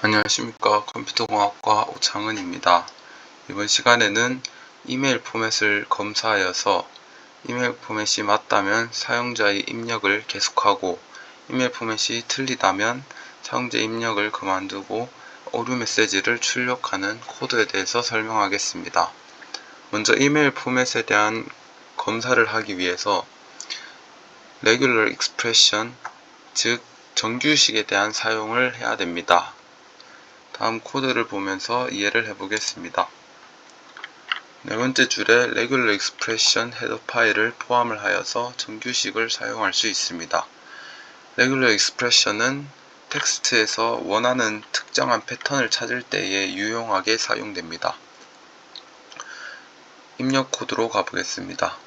안녕하십니까. 컴퓨터공학과 오창은입니다. 이번 시간에는 이메일 포맷을 검사하여서 이메일 포맷이 맞다면 사용자의 입력을 계속하고 이메일 포맷이 틀리다면 사용자의 입력을 그만두고 오류 메시지를 출력하는 코드에 대해서 설명하겠습니다. 먼저 이메일 포맷에 대한 검사를 하기 위해서 Regular Expression, 즉 정규식에 대한 사용을 해야 됩니다. 다음 코드를 보면서 이해를 해보겠습니다. 네 번째 줄에 Regular Expression 헤더 파일을 포함을 하여서 정규식을 사용할 수 있습니다. Regular Expression은 텍스트에서 원하는 특정한 패턴을 찾을 때에 유용하게 사용됩니다. 입력 코드로 가보겠습니다.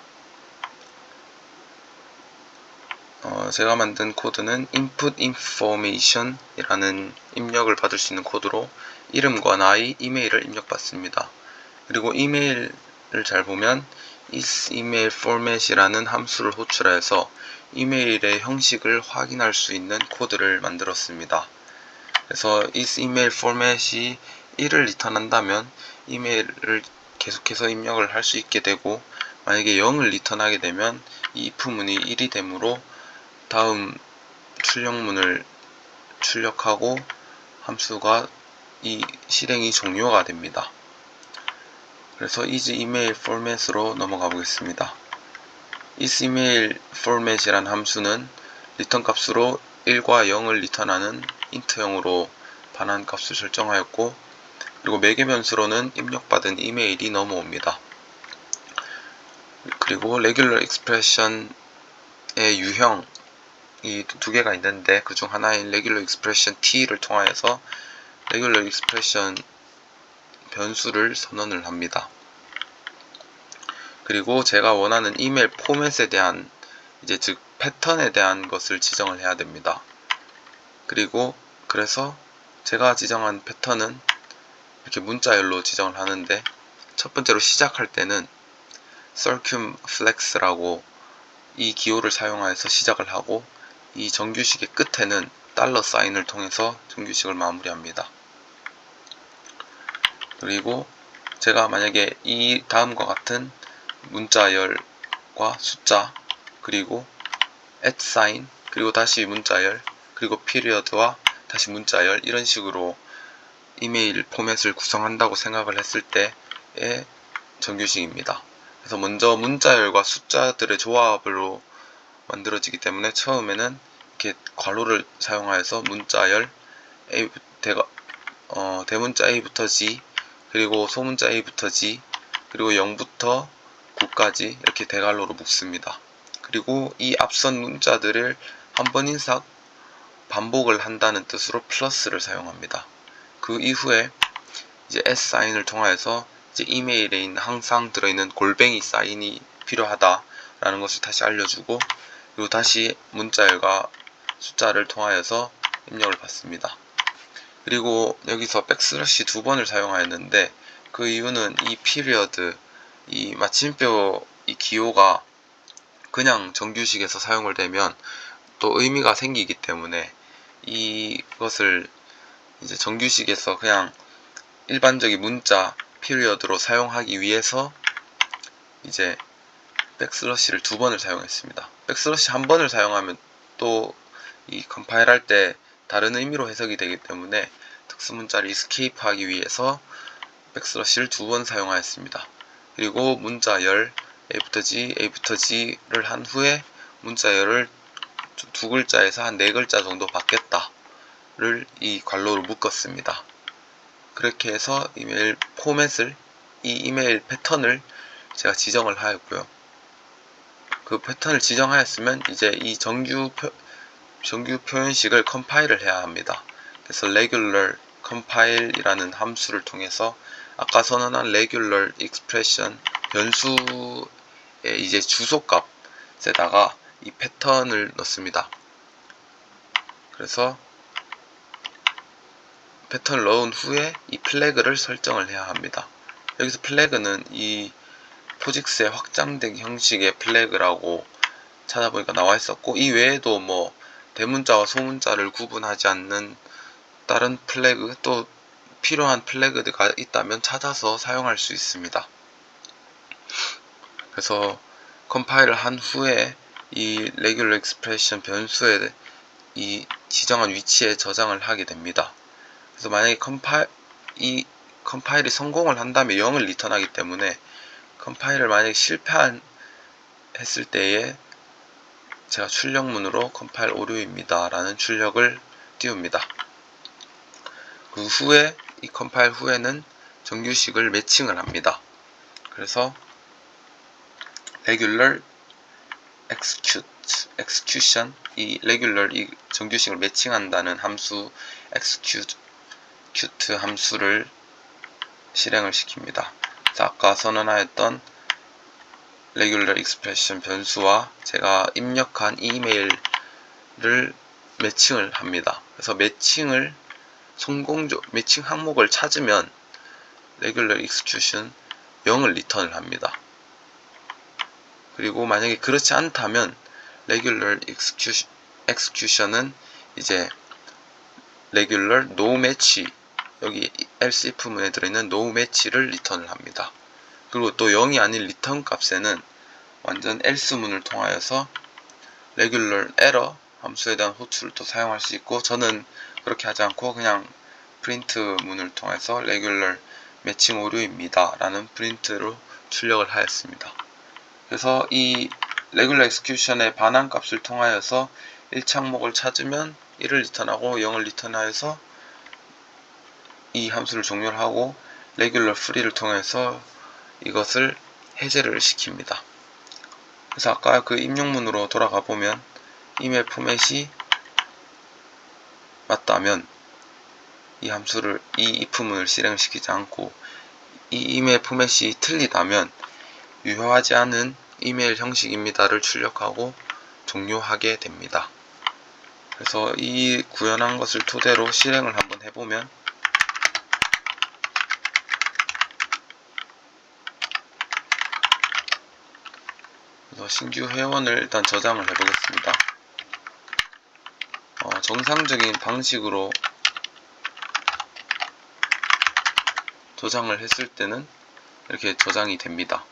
제가 만든 코드는 input information 이라는 입력을 받을 수 있는 코드로 이름과 나이, 이메일을 입력받습니다. 그리고 이메일을 잘 보면 isEmailFormat 이라는 함수를 호출하여서 이메일의 형식을 확인할 수 있는 코드를 만들었습니다. 그래서 isEmailFormat이 1을 리턴한다면 이메일을 계속해서 입력을 할 수 있게 되고, 만약에 0을 리턴하게 되면 이 if문이 1이 되므로 다음 출력문을 출력하고 함수가 이 실행이 종료가 됩니다. 그래서 isEmailFormat으로 넘어가 보겠습니다. isEmailFormat이란 함수는 리턴 값으로 1과 0을 리턴하는 int형으로 반환 값을 설정하였고, 그리고 매개 변수로는 입력받은 이메일이 넘어옵니다. 그리고 Regular Expression의 유형, 이 두 개가 있는데 그 중 하나인 Regular Expression T를 통하여서 Regular Expression 변수를 선언을 합니다. 그리고 제가 원하는 이메일 포맷에 대한 즉 패턴에 대한 것을 지정을 해야 됩니다. 그래서 제가 지정한 패턴은 이렇게 문자열로 지정을 하는데, 첫 번째로 시작할 때는 circumflex라고 이 기호를 사용하여서 시작을 하고, 이 정규식의 끝에는 $사인을 통해서 정규식을 마무리합니다. 그리고 제가 만약에 이 다음과 같은 문자열과 숫자, 그리고 @사인, 그리고 다시 문자열, 그리고 피리어드와 다시 문자열, 이런 식으로 이메일 포맷을 구성한다고 생각을 했을 때의 정규식입니다. 그래서 먼저 문자열과 숫자들의 조합으로 만들어지기 때문에 처음에는 이렇게 괄호를 사용하여서 문자열 대문자 A부터 G, 그리고 소문자 A부터 G, 그리고 0부터 9까지 이렇게 대괄호로 묶습니다. 그리고 이 앞선 문자들을 한 번 이상 반복을 한다는 뜻으로 플러스를 사용합니다. 그 이후에 S사인을 통하여서 이메일에 있는 항상 들어있는 골뱅이 사인이 필요하다라는 것을 다시 알려주고, 그리고 다시 문자열과 숫자를 통하여서 입력을 받습니다. 그리고 여기서 백슬래시 2번을 사용하였는데, 그 이유는 이 피리어드, 이 마침표 이 기호가 그냥 정규식에서 사용을 되면 또 의미가 생기기 때문에 이것을 정규식에서 그냥 일반적인 문자 피리어드로 사용하기 위해서 백슬래시를 2번을 사용했습니다. 백슬래시 1번을 사용하면 또 이 컴파일 할 때 다른 의미로 해석이 되기 때문에 특수문자를 이스케이프 하기 위해서 백슬래시를 2번 사용하였습니다. 그리고 문자열 A부터 G, A부터 G를 한 후에 문자열을 두 글자에서 한 4글자 정도 받겠다를 이 괄호로 묶었습니다. 그렇게 해서 이메일 포맷을, 이 이메일 패턴을 제가 지정을 하였고요. 그 패턴을 지정하였으면 이 정규 표현식을 컴파일을 해야 합니다. 그래서 regular compile 이라는 함수를 통해서 아까 선언한 regular expression 변수의 주소값에다가 이 패턴을 넣습니다. 그래서 패턴을 넣은 후에 이 플래그를 설정을 해야 합니다. 여기서 플래그는 이 포직스의 확장된 형식의 플래그라고 찾아보니까 나와 있었고, 이 외에도 대문자와 소문자를 구분하지 않는 다른 플래그 또 필요한 플래그가 있다면 찾아서 사용할 수 있습니다. 그래서 컴파일을 한 후에 이 레귤러 익스프레션 변수에 이 지정한 위치에 저장을 하게 됩니다. 그래서 만약에 이 컴파일이 성공을 한 다음에 0을 리턴하기 때문에 컴파일을 만약에 실패했을 때에 제가 출력문으로 컴파일 오류입니다 라는 출력을 띄웁니다. 그 후에 이 컴파일 후에는 정규식을 매칭을 합니다. 그래서 regular execution 이 regular 이 정규식을 매칭한다는 함수 execute 함수를 실행을 시킵니다. 자, 아까 선언하였던 regular expression 변수와 제가 입력한 이메일을 매칭을 합니다. 그래서 매칭 항목을 찾으면 regular execution 0을 리턴을 합니다. 그리고 만약에 그렇지 않다면 regular execution은 이제 regular no match 여기 else if문에 들어있는 no match를 리턴을 합니다. 그리고 또 0이 아닌 리턴 값에는 완전 else문을 통하여서 regular error 함수에 대한 호출을 또 사용할 수 있고, 저는 그렇게 하지 않고 그냥 프린트 문을 통해서 regular 매칭 오류입니다 라는 프린트로 출력을 하였습니다. 그래서 이 regular execution의 반환 값을 통하여서 1창목을 찾으면 1을 리턴하고 0을 리턴하여서 이 함수를 종료를 하고 regular free를 통해서 이것을 해제를 시킵니다. 그래서 아까 그 입력문으로 돌아가 보면 이메일 포맷이 맞다면 이 함수를 이 if문을 실행시키지 않고 이 이메일 포맷이 틀리다면 유효하지 않은 이메일 형식입니다를 출력하고 종료하게 됩니다. 그래서 이 구현한 것을 토대로 실행을 한번 해보면 그래서 신규 회원을 일단 저장을 해보겠습니다. 정상적인 방식으로 저장을 했을 때는 이렇게 저장이 됩니다.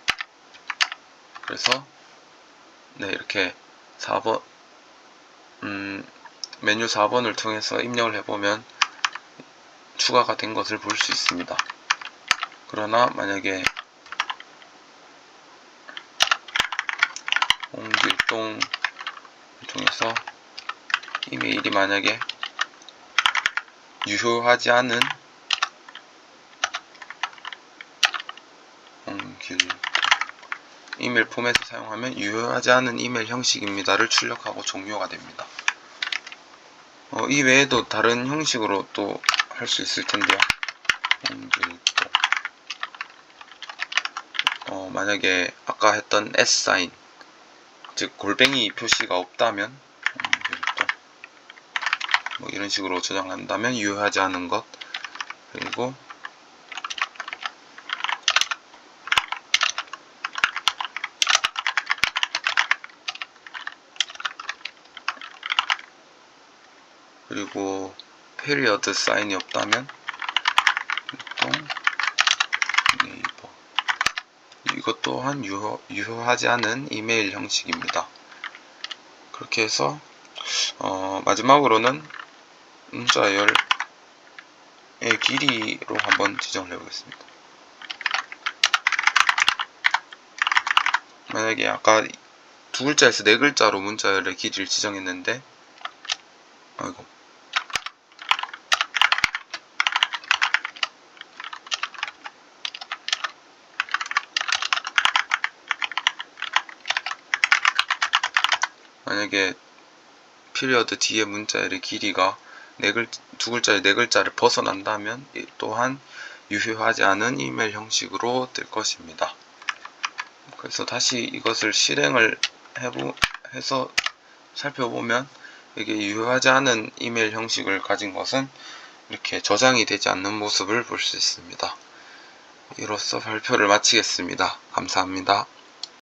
그래서 네, 이렇게 4번 메뉴 4번을 통해서 입력을 해보면 추가가 된 것을 볼 수 있습니다. 그러나 만약에 홍길동을 통해서 이메일이 만약에 유효하지 않은 이메일 포맷을 사용하면 유효하지 않은 이메일 형식입니다를 출력하고 종료가 됩니다. 이 외에도 다른 형식으로 또 할 수 있을 텐데요. 만약에 아까 했던 S-사인, 즉 골뱅이 표시가 없다면 뭐 이런 식으로 저장한다면 유효하지 않은 것, 그리고 period 사인이 없다면 네이버, 이것 또한 유효하지 않은 이메일 형식입니다. 그렇게 해서 마지막으로는 문자열의 길이로 한번 지정을 해보겠습니다. 만약에 아까 2글자에서 4글자로 문자열의 길이를 지정했는데 만약에 피리어드 뒤에 문자열의 길이가 2글자의 4글자를 벗어난다면 또한 유효하지 않은 이메일 형식으로 될 것입니다. 그래서 다시 이것을 실행을 해서 살펴보면 이게 유효하지 않은 이메일 형식을 가진 것은 이렇게 저장이 되지 않는 모습을 볼 수 있습니다. 이로써 발표를 마치겠습니다. 감사합니다.